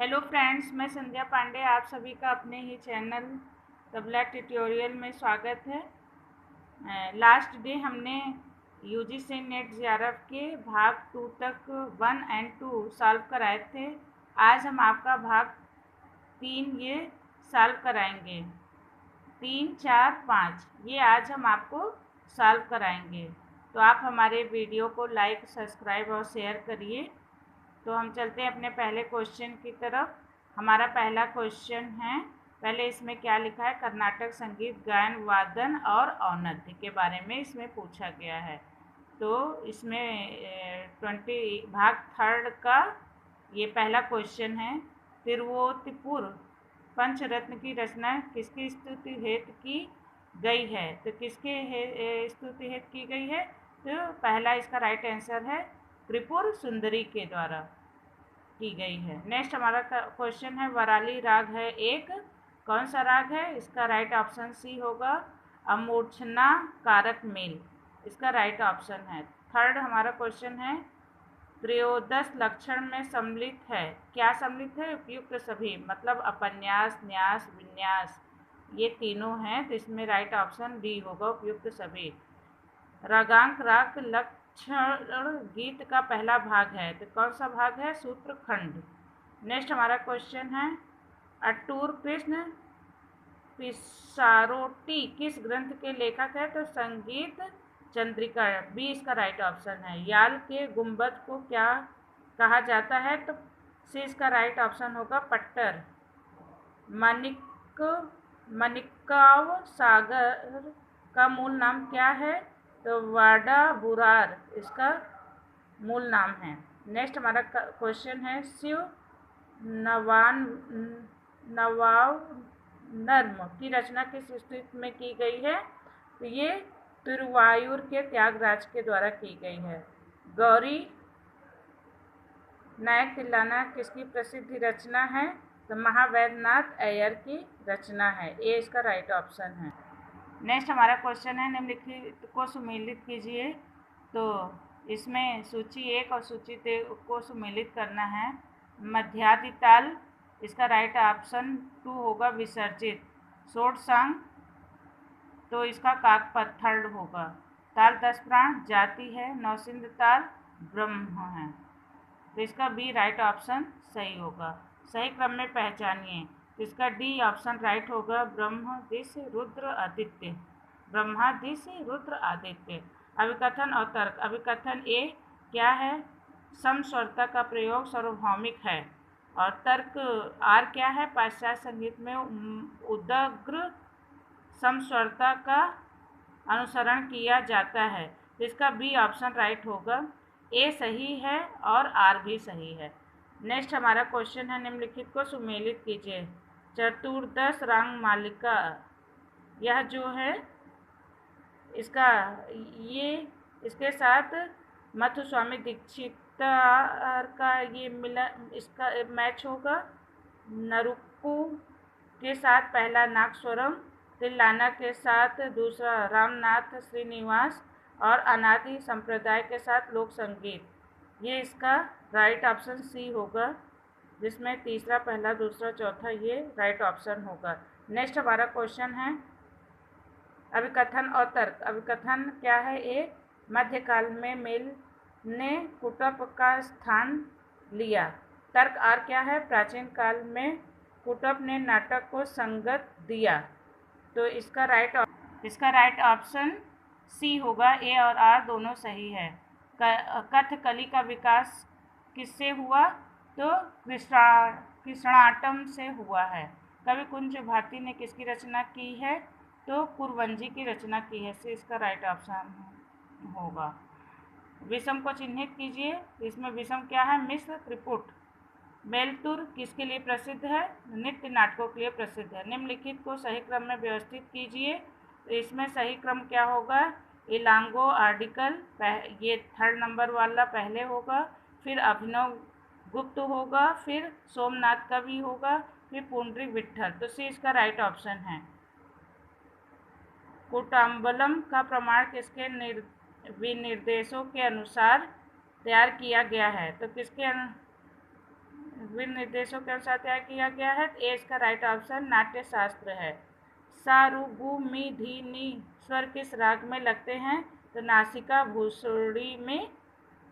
Hello friends, मैं संध्या पांडे आप सभी का अपने ही चैनल तबला ट्यूटोरियल में स्वागत है। लास्ट डे हमने यूजीसी नेट जेआरएफ के भाग 2 तक 1 एंड 2 सॉल्व कराए थे। आज हम आपका भाग 3 ये सॉल्व कराएंगे। 3, 4, 5 ये आज हम आपको सॉल्व कराएंगे। तो आप हमारे वीडियो को लाइक, सब्सक्राइब और शेयर करिए। तो हम चलते हैं अपने पहले क्वेश्चन की तरफ। हमारा पहला क्वेश्चन है, पहले इसमें क्या लिखा है, कर्नाटक संगीत गायन, वादन और औन्नत्य के बारे में इसमें पूछा गया है। तो इसमें 20 भाग 3 का ये पहला क्वेश्चन है। तिरुवोत्तिपुर पंचरत्न की रचना किसकी स्तुति हेतु की गई है? तो किसके स्तुति हेतु की गई है? तो पहला इसका राइट आंसर है त्रिपुर सुंदरी के द्वारा की गई है। नेक्स्ट हमारा क्वेश्चन है, वराली राग है एक, कौन सा राग है? इसका राइट ऑप्शन सी होगा, अमूर्छना कारक मेल, इसका राइट ऑप्शन है। थर्ड हमारा क्वेश्चन है, त्रयोदश लक्षण में सम्मिलित है, क्या सम्मिलित है? उपयुक्त सभी, मतलब अपन्यास, न्यास, विन्यास, ये तीनों हैं, तो इसमें राइट ऑप्शन डी होगा, उपयुक्त सभी। रागांक राग लक्षण गीत का पहला भाग है, तो कौन सा भाग है? सूत्र खंड। नेक्स्ट हमारा क्वेश्चन है, अटूर कृष्ण पिसारोटी किस ग्रंथ के लेखक है? तो संगीत चंद्रिका, बी इसका राइट ऑप्शन है। याल के गुंबद को क्या कहा जाता है? तो सी इसका राइट ऑप्शन होगा, पट्टर। मनिकाव सागर का मूल नाम क्या है? तो वाडा बुरार इसका मूल नाम है। नेक्स्ट हमारा क्वेश्चन है, शिव नवाव नर्म की रचना किस स्थिति में की गई है? तो ये तिरुवायूर के त्यागराज के द्वारा की गई है। गौरी नायक तिल्लाना किसकी प्रसिद्ध रचना है? तो महावैद्यनाथ अय्यर की रचना है, ये इसका राइट ऑप्शन है। नेक्स्ट हमारा क्वेश्चन है, निम्नलिखित को सुमेलित कीजिए। तो इसमें सूची 1 और सूची 2 को सुमेलित करना है। मध्यादि ताल, इसका राइट ऑप्शन 2 होगा, विसर्जित। शोट सांग, तो इसका काकपद थर्ड होगा। ताल 10 प्राण जाति है, नौसिंध ताल ब्रह्म है, तो इसका बी राइट ऑप्शन सही होगा। सही क्रम में पहचानिए, तो इसका डी ऑप्शन राइट होगा, ब्रह्मदिश रुद्र आदित्य, ब्रह्मादिश रुद्र आदित्य। अभिकथन और तर्क। अभिकथन ए क्या है? समस्वरता का प्रयोग सार्वभौमिक है। और तर्क आर क्या है? पाश्चात्य संगीत में उदग्र समस्वरता का अनुसरण किया जाता है, तो इसका बी ऑप्शन राइट होगा। ए सही है और आर भी सही है। नेक्स्ट हमारा क्वेश्चन है, निम्नलिखित को सुमेलित कीजिए। चतुर्दश राग मालिका, यह जो है इसका ये इसके साथ मधुस्वामी दीक्षित का ये मिला, इसका मैच होगा। नरुक्कू के साथ पहला नागस्वरम, तिल्लाना के साथ दूसरा रामनाथ श्रीनिवास और अनादि संप्रदाय के साथ लोक संगीत, ये इसका राइट ऑप्शन सी होगा, जिसमें तीसरा, पहला, दूसरा, चौथा ये राइट ऑप्शन होगा। नेक्स्ट हमारा क्वेश्चन है, अभिकथन और तर्क। अभिकथन क्या है? ए मध्यकाल में मेल ने कुटप का स्थान लिया। तर्क आर क्या है? प्राचीन काल में कुटप ने नाटक को संगत दिया, तो इसका राइट ऑप्शन सी होगा। ए और आर दोनों सही है। कथकली का विकास किससे हुआ? तो कृष्णाटम से हुआ है। कवि कुंज भारती ने किसकी रचना की है? तो कुरवंजी की रचना की है, से इसका राइट ऑप्शन होगा। विषम को चिन्हित कीजिए। इसमें विषम क्या है? मिश्र त्रिपुट। मेलतुर किसके लिए प्रसिद्ध है? नृत्य नाटकों के लिए प्रसिद्ध है। निम्नलिखित को सही क्रम में व्यवस्थित कीजिए। तो इसमें सही क्रम क्या होगा? इलांगो आर्टिकल ये 3rd नंबर वाला पहले होगा, फिर अभिनव गुप्त होगा, फिर सोमनाथ का भी होगा, फिर पुंडरी विट्ठल, तो सी इसका राइट ऑप्शन है। कुटाम्बलम का प्रमाण किसके विनिर्देशों के अनुसार तैयार किया गया है? तो किसके विभिन्न निर्देशों के अनुसार तैयार किया गया है। ए इसका राइट ऑप्शन नाट्य शास्त्र है। सा रू गु मी धी नी स्वर किस राग में लगते हैं? तो नासिका भूषुड़ी में।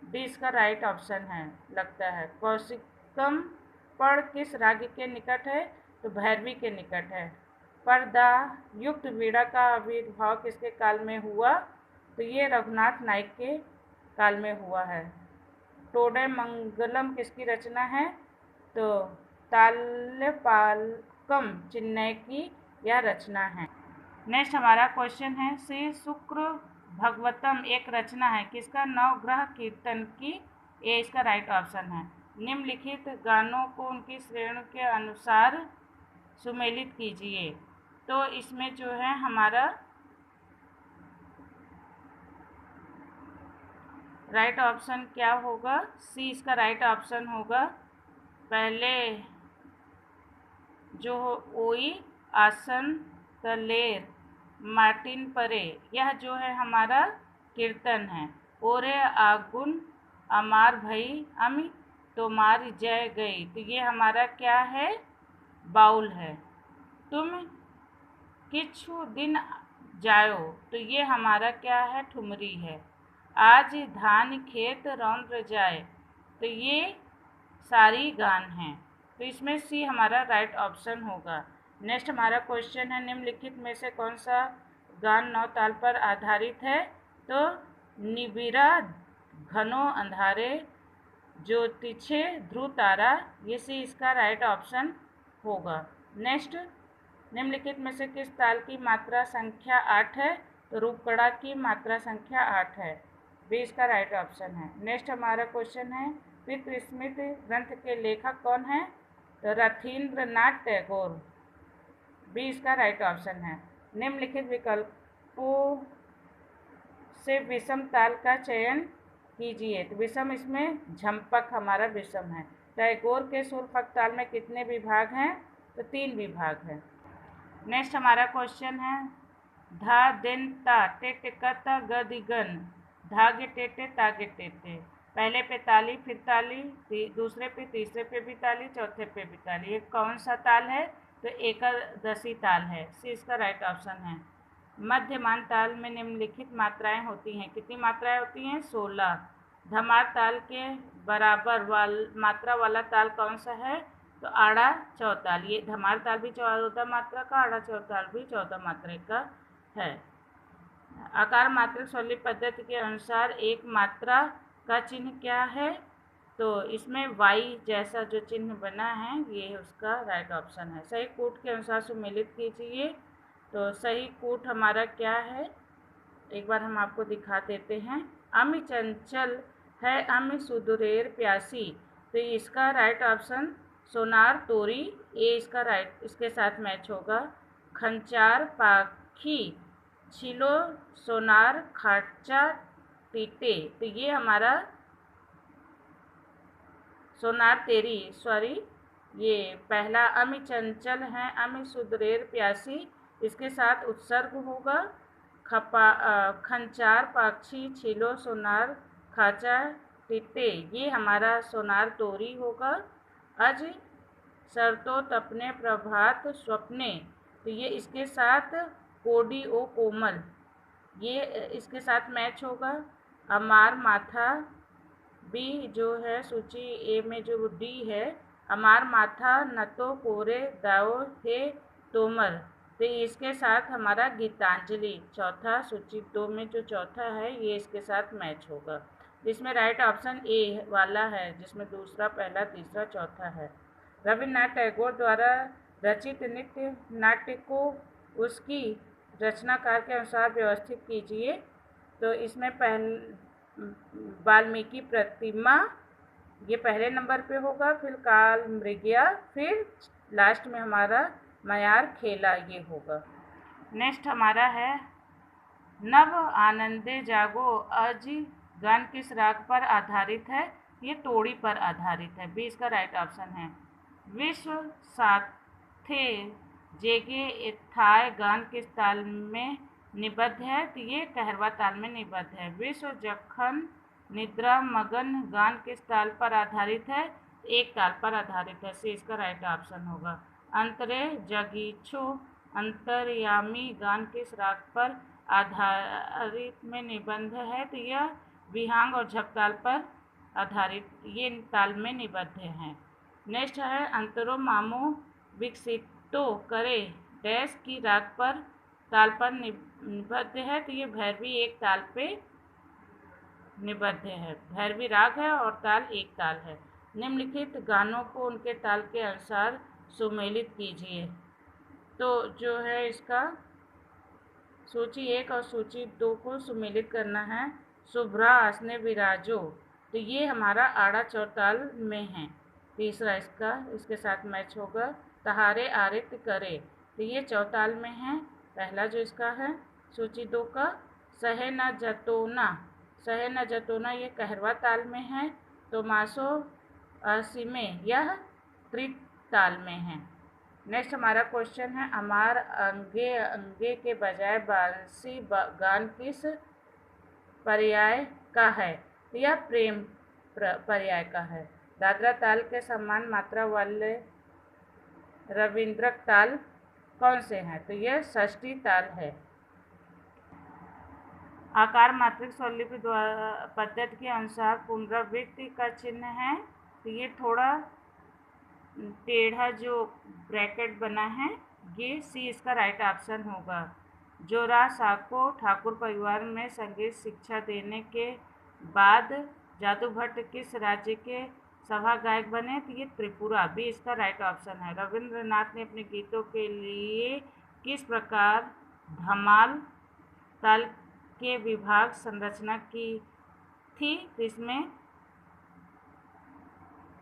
डी इसका राइट ऑप्शन है, लगता है। कौशिकम पढ़ किस राग के निकट है? तो भैरवी के निकट है। पर्दा युक्त वीणा का आविर्भाव किसके काल में हुआ? तो ये रघुनाथ नायक के काल में हुआ है। टोडे मंगलम किसकी रचना है? तो तालपालकम चिन्नय की यह रचना है। नेक्स्ट हमारा क्वेश्चन है, श्री शुक्र भगवतम एक रचना है किसका? नवग्रह कीर्तन की। ए इसका राइट ऑप्शन है। निम्नलिखित गानों को उनकी श्रेणी के अनुसार सुमेलित कीजिए। तो इसमें जो है हमारा राइट ऑप्शन क्या होगा? सी इसका राइट ऑप्शन होगा। पहले जो ओई आसन तलेर मार्टिन परे, यह जो है हमारा कीर्तन है। ओरे आगुन अमार भई अमी तोमार जय गई, तो ये हमारा क्या है? बाउल है। तुम किछु दिन जायो, तो ये हमारा क्या है? ठुमरी है। आज धान खेत रौंद्र जाए, तो ये सारी गान हैं। तो इसमें सी हमारा राइट ऑप्शन होगा। नेक्स्ट हमारा क्वेश्चन है, निम्नलिखित में से कौन सा गान नौ ताल पर आधारित है? तो निबिरा घनो अंधारे ज्योतिषे ध्रुव तारा, ये सी इसका राइट ऑप्शन होगा। नेक्स्ट, निम्नलिखित में से किस ताल की मात्रा संख्या 8 है? तो रूपकड़ा की मात्रा संख्या 8 है। बी इसका राइट ऑप्शन है। नेक्स्ट हमारा क्वेश्चन है, पितृस्मृत ग्रंथ के लेखक कौन है? तो रथीन्द्रनाथ टैगोर। बी इसका राइट ऑप्शन है। निम्नलिखित विकल्पों से विषम ताल का चयन कीजिए। तो विषम इसमें झंपक हमारा विषम है। टैगोर के सुरफक ताल में कितने विभाग हैं? तो 3 विभाग हैं। नेक्स्ट हमारा क्वेश्चन है, धा दिन ता टेट कता गदिगन धागे टेटे तागे टेटे। पहले पे ताली, फिर ताली, दूसरे पे, तीसरे पे भी ताली, चौथे पे भी ताली। ये कौन सा ताल है? तो एकादशी ताल है। सी इसका राइट ऑप्शन है। मध्यमान ताल में निम्नलिखित मात्राएं होती हैं। कितनी मात्राएं होती हैं? 16। धमार ताल के बराबर मात्रा वाला ताल कौन सा है? तो आड़ा चौताल। ये धमार ताल भी 14 मात्रा का, आड़ा चौताल भी 14 मात्रा का है। आकार मात्रक शैली पद्धति के अनुसार एक मात्रा का चिन्ह क्या है? तो इसमें वाई जैसा जो चिन्ह बना है, ये उसका राइट ऑप्शन है। सही कूट के अनुसार सुमेलित कीजिए। तो सही कूट हमारा क्या है? एक बार हम आपको दिखा देते हैं। अमि चंचल है अमि सुदूरेर प्यासी, तो इसका राइट ऑप्शन सोनार तोरी, ये इसका राइट इसके साथ मैच होगा। खंचार पाखी छिलो सोनार खाचा टीटे, तो ये हमारा सोनार तेरी, सॉरी, ये पहला अमि चंचल है अमि सुदूरेर प्यासी, इसके साथ उत्सर्ग होगा। खंचार पाक्षी छिलो सोनार खाचा टिटे, ये हमारा सोनार तोरी होगा। अज सरतो तपने प्रभात स्वप्ने, तो ये इसके साथ कोडी ओ कोमल, ये इसके साथ मैच होगा। अमार माथा, बी जो है सूची ए में जो डी है, अमार माथा न तो कोरे दाओ हे तोमर, तो इसके साथ हमारा गीतांजलि चौथा, सूची 2 में जो चौथा है, ये इसके साथ मैच होगा। इसमें राइट ऑप्शन ए वाला है, जिसमें दूसरा, पहला, तीसरा, चौथा है। रविन्द्रनाथ टैगोर द्वारा रचित नृत्य नाट्य को उसकी रचनाकार के अनुसार व्यवस्थित कीजिए। तो इसमें वाल्मीकि प्रतिमा, ये पहले नंबर पे होगा, फिर काल मृगया, फिर लास्ट में हमारा मयार खेला, ये होगा। नेक्स्ट हमारा है, नव आनंदे जागो अज गान किस राग पर आधारित है? ये तोड़ी पर आधारित है। बी इसका राइट ऑप्शन है। विश्व साथे जेगे इत्थाय गान किस ताल में निबद्ध है? तो ये कहरवा ताल में निबद्ध है। विश्व जखन निद्रा मगन गान किस ताल पर आधारित है? एक ताल पर आधारित है, सी इसका राइट ऑप्शन होगा। अंतरे जगीछो अंतर्यामी गान किस राग पर आधारित में निबंध है, तो यह विहांग और झपताल पर आधारित ये ताल में निबद्ध हैं। नेक्स्ट है अंतरो मामो विकसितो करे डैश की राग पर ताल पर निबद्ध है, तो ये भैरवी एक ताल पे निबद्ध है। भैरवी राग है और ताल एक ताल है। निम्नलिखित गानों को उनके ताल के अनुसार सुमेलित कीजिए। तो जो है इसका सूची 1 और सूची 2 को सुमेलित करना है। शुभ्रा आसने विराजो, तो ये हमारा आड़ा चौताल में है। तीसरा इसका इसके साथ मैच होगा। तहारे आरित करे, तो ये चौताल में है। पहला जो इसका है सूची 2 का सहे न जतोना, सहे न जतोना ये कहरवा ताल में है। तो मासो सिमे यह त्रिताल में है। नेक्स्ट हमारा क्वेश्चन है अमार अंगे अंगे के बजाय बांसी गान किस पर्याय का है, तो यह प्रेम पर्याय का है। दादरा ताल के समान मात्रा वाले रविंद्रक ताल कौन से हैं, तो यह षष्ठी ताल है। आकार मात्रिक स्वरलिपि पद्धति के अनुसार पुनरावृत्ति का चिन्ह है, तो ये थोड़ा टेढ़ा जो ब्रैकेट बना है, ये सी इसका राइट ऑप्शन होगा। जोरा साको ठाकुर परिवार में संगीत शिक्षा देने के बाद जादू भट्ट किस राज्य के सभा गायक बने, तो ये त्रिपुरा, भी इसका राइट ऑप्शन है। रविंद्रनाथ ने अपने गीतों के लिए किस प्रकार धमाल ताल के विभाग संरचना की थी, तो इसमें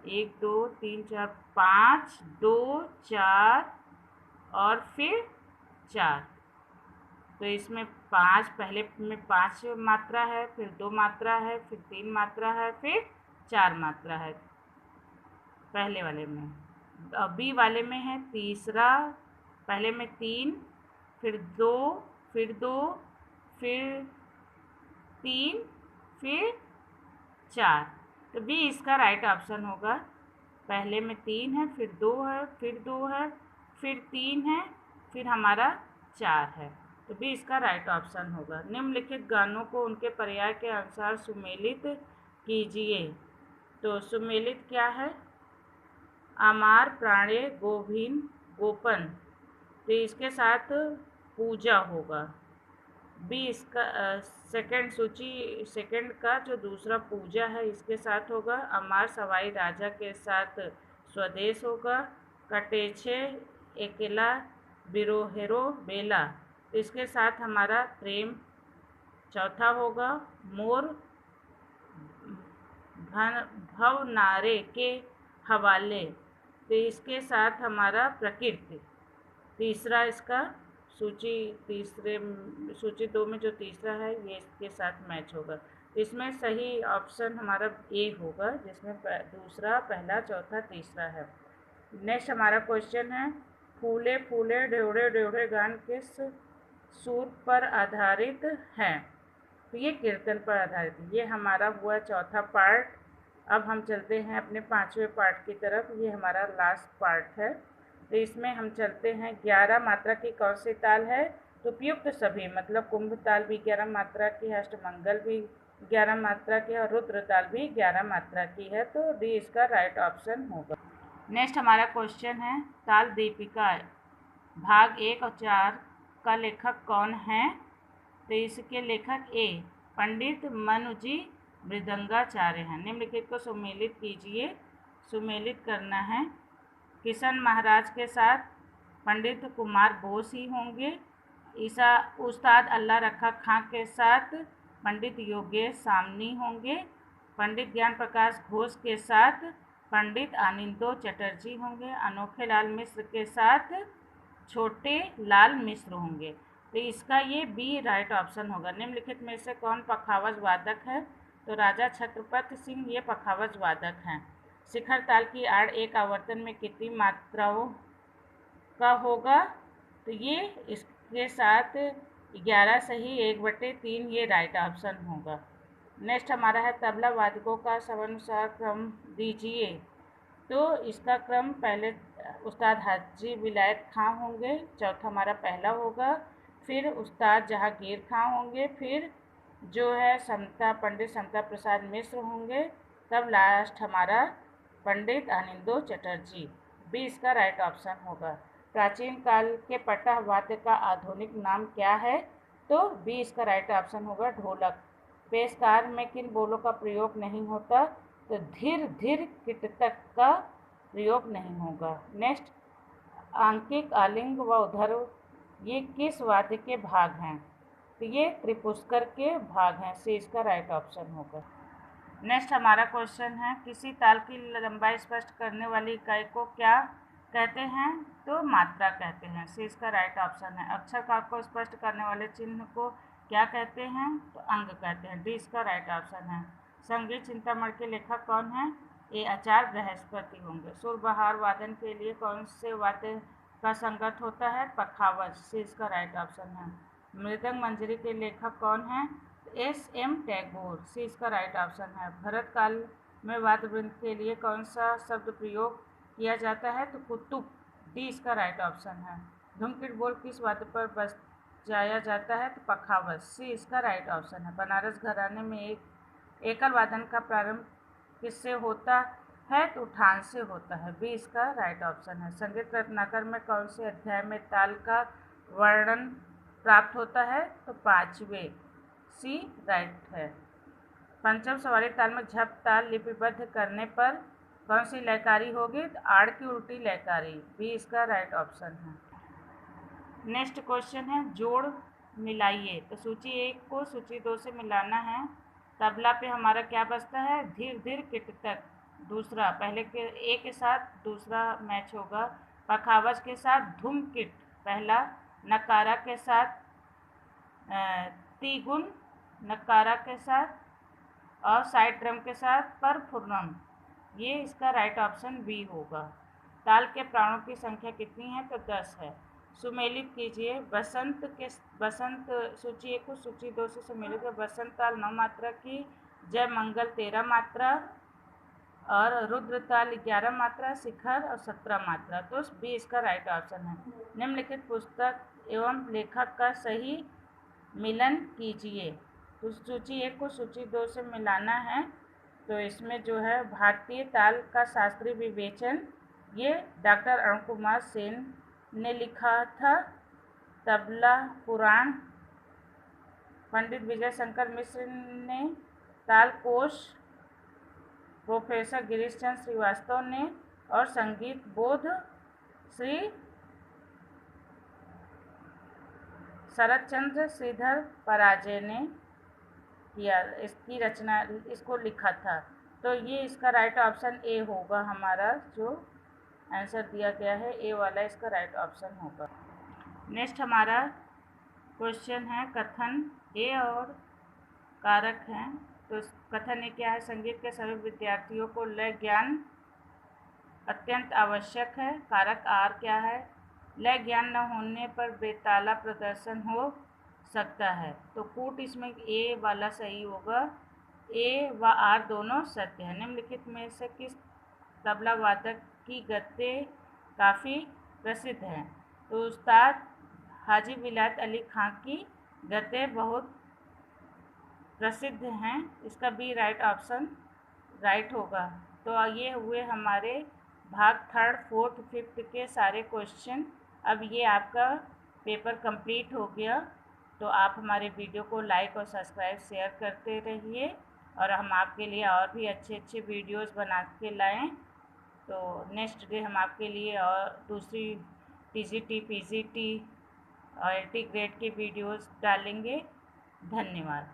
1 2 3 4 5 2 4 और फिर 4, तो इसमें 5 पहले में 5 मात्रा है, फिर 2 मात्रा है, फिर 3 मात्रा है, फिर 4 मात्रा है पहले वाले में। बी वाले में है तीसरा, पहले में 3 फिर 2 फिर 2 फिर 3 फिर 4, तो बी इसका राइट ऑप्शन होगा। पहले में 3 है, फिर 2 है, फिर 2 है, फिर 3 है, फिर हमारा 4 है, तो बी इसका राइट ऑप्शन होगा। निम्नलिखित गानों को उनके पर्याय के अनुसार सुमेलित कीजिए। तो सुमेलित क्या है, अमार प्राणे गोभिन गोपन, तो इसके साथ पूजा होगा। बी इसका सेकंड सूची सेकंड का जो दूसरा पूजा है इसके साथ होगा। अमार सवाई राजा के साथ स्वदेश होगा। कटेछे एकेला बिरोहेरो बेला, तो इसके साथ हमारा प्रेम चौथा होगा। मोर भवनारे के हवाले, तो इसके साथ हमारा प्रकृति। तीसरा इसका सूची 2 में जो तीसरा है ये इसके साथ मैच होगा। इसमें सही ऑप्शन हमारा ए होगा, जिसमें दूसरा पहला चौथा तीसरा है। नेक्स्ट हमारा क्वेश्चन है फूले फूले ड्योढ़े ड्योढ़े गान किस सुर पर आधारित है, तो ये कीर्तन पर आधारित है। ये हमारा हुआ चौथा पार्ट। अब हम चलते हैं अपने 5वें पार्ट की तरफ। ये हमारा लास्ट पार्ट है, तो इसमें हम चलते हैं 11 मात्रा की कौन सी ताल है, तो उपयुक्त सभी, मतलब कुंभ ताल भी 11 मात्रा की है, अष्टमंगल भी 11 मात्रा की है और रुद्र ताल भी 11 मात्रा की है, तो डी इसका राइट ऑप्शन होगा। नेक्स्ट हमारा क्वेश्चन है ताल दीपिका भाग 1 और 4 का लेखक कौन है, तो इसके लेखक ए पंडित मनुजी मृदंगाचार्य हैं। निम्नलिखित को सुमेलित कीजिए। सुमेलित करना है। किशन महाराज के साथ पंडित कुमार बोस ही होंगे। ईसा उस्ताद अल्लाह रखा खां के साथ पंडित योगेश सामनी होंगे। पंडित ज्ञान प्रकाश घोष के साथ पंडित आनंदो चटर्जी होंगे। अनोखे लाल मिश्र के साथ छोटे लाल मिश्र होंगे, तो इसका ये बी राइट ऑप्शन होगा। निम्नलिखित में से कौन पखावज वादक है, तो राजा छत्रपति सिंह ये पखावज वादक हैं। शिखर ताल की आड़ एक आवर्तन में कितनी मात्राओं का होगा, तो ये इसके साथ 11 सही 1/3 ये राइट ऑप्शन होगा। नेक्स्ट हमारा है तबला वादकों का समानुसार क्रम दीजिए। तो इसका क्रम पहले उस्ताद हाजी विलायत खां होंगे, चौथा हमारा पहला होगा, फिर उस्ताद जहांगीर खां होंगे, फिर जो है पंडित समता प्रसाद मिश्र होंगे, तब लास्ट हमारा पंडित अनिंदो चटर्जी। बी इसका राइट ऑप्शन होगा। प्राचीन काल के पटह वाद्य का आधुनिक नाम क्या है? तो बी इसका राइट ऑप्शन होगा, ढोलक। पेशकार में किन बोलों का प्रयोग नहीं होता? तो धीर धीर किटतक का प्रयोग नहीं होगा। नेक्स्ट, आंकिक, आलिंग व उधर ये किस वाद्य के भाग हैं? तो ये त्रिपुष्कर के भाग हैं। सी इसका राइट ऑप्शन होगा। नेक्स्ट हमारा क्वेश्चन है, किसी ताल की लंबाई स्पष्ट करने वाली इकाई को क्या कहते हैं? तो मात्रा कहते हैं। सी इसका राइट ऑप्शन है। अक्षर का को स्पष्ट करने वाले चिन्ह को क्या कहते हैं? तो अंग कहते हैं। डी इसका राइट ऑप्शन है। संगीत चिंतामणि के लेखक कौन है? ए आचार्य बृहस्पति होंगे। सुरबहार वादन के लिए कौन से वाद्य का संगत होता है? पखावज। सी इसका राइट ऑप्शन है। मृदंग मंजरी के लेखक कौन है? एस.एम. टैगोर। सी इसका राइट ऑप्शन है। भरत काल में वाद्य वृंद के लिए कौन सा शब्द प्रयोग किया जाता है? तो कुतुब। डी इसका राइट ऑप्शन है। धूमकेतु बोल किस वाद्य पर बजाया जाता है? तो पखावज। सी इसका राइट ऑप्शन है। बनारस घराने में एक एकल वादन का प्रारंभ किससे होता है? तो उठान से होता है। बी इसका राइट ऑप्शन है। संगीत रत्नाकर में कौन से अध्याय में ताल का वर्णन प्राप्त होता है? तो 5वें। सी राइट है। पंचम सवारी ताल में झप ताल लिपिबद्ध करने पर कौन सी लयकारी होगी? तो आड़ की उल्टी लयकारी। बी इसका राइट ऑप्शन है। नेक्स्ट क्वेश्चन है, जोड़ मिलाइए। तो सूची 1 को सूची 2 से मिलाना है। तबला पे हमारा क्या बजता है? धीर धीर किट तक। दूसरा पहले के ए के साथ दूसरा मैच होगा। पखावज के साथ धुम किट पहला। नकारा के साथ तीगुन नकारा के साथ और साइड ड्रम के साथ परफुर्नम। ये इसका राइट ऑप्शन बी होगा। ताल के प्राणों की संख्या कितनी है? तो 10 है। सुमेलित कीजिए। बसंत सूची 1 को सूची 2 से सुमेलित है। बसंत ताल 9 मात्रा की, जय मंगल 13 मात्रा और रुद्र ताल 11 मात्रा, शिखर और 17 मात्रा। तो बी इसका राइट ऑप्शन है। निम्नलिखित पुस्तक एवं लेखक का सही मिलन कीजिए। तो सूची 1 को सूची 2 से मिलाना है। तो इसमें जो है भारतीय ताल का शास्त्रीय विवेचन, ये डॉक्टर अरुण कुमार सेन ने लिखा था। तबला पुराण पंडित विजय शंकर मिश्र ने। ताल कोश प्रोफेसर गिरीश चंद्र श्रीवास्तव ने। और संगीत बोध श्री शरद चंद्र श्रीधर पराजय ने किया, इसकी रचना इसको लिखा था। तो ये इसका राइट ऑप्शन ए होगा। हमारा जो आंसर दिया गया है ए वाला इसका राइट ऑप्शन होगा। नेक्स्ट हमारा क्वेश्चन है, कथन ए और कारक हैं। तो कथन ए क्या है? संगीत के सभी विद्यार्थियों को लय ज्ञान अत्यंत आवश्यक है। कारक आर क्या है? लय ज्ञान न होने पर बेताला प्रदर्शन हो सकता है। तो कूट इसमें ए वाला सही होगा। ए व आर दोनों सत्य है। निम्नलिखित में से किस तबला वादक की गद्दे काफ़ी प्रसिद्ध हैं? तो उस्ताद हाजी विलायत अली खां की गद्दे बहुत प्रसिद्ध हैं। इसका बी राइट ऑप्शन राइट होगा। तो ये हुए हमारे भाग 3rd, 4th, 5th के सारे क्वेश्चन। अब ये आपका पेपर कंप्लीट हो गया। तो आप हमारे वीडियो को लाइक और सब्सक्राइब शेयर करते रहिए और हम आपके लिए और भी अच्छे अच्छे वीडियोस बना के लाएँ। तो नेक्स्ट डे हम आपके लिए और दूसरी टीजीटी, पीजीटी और एलटी ग्रेड के वीडियोस डालेंगे। धन्यवाद।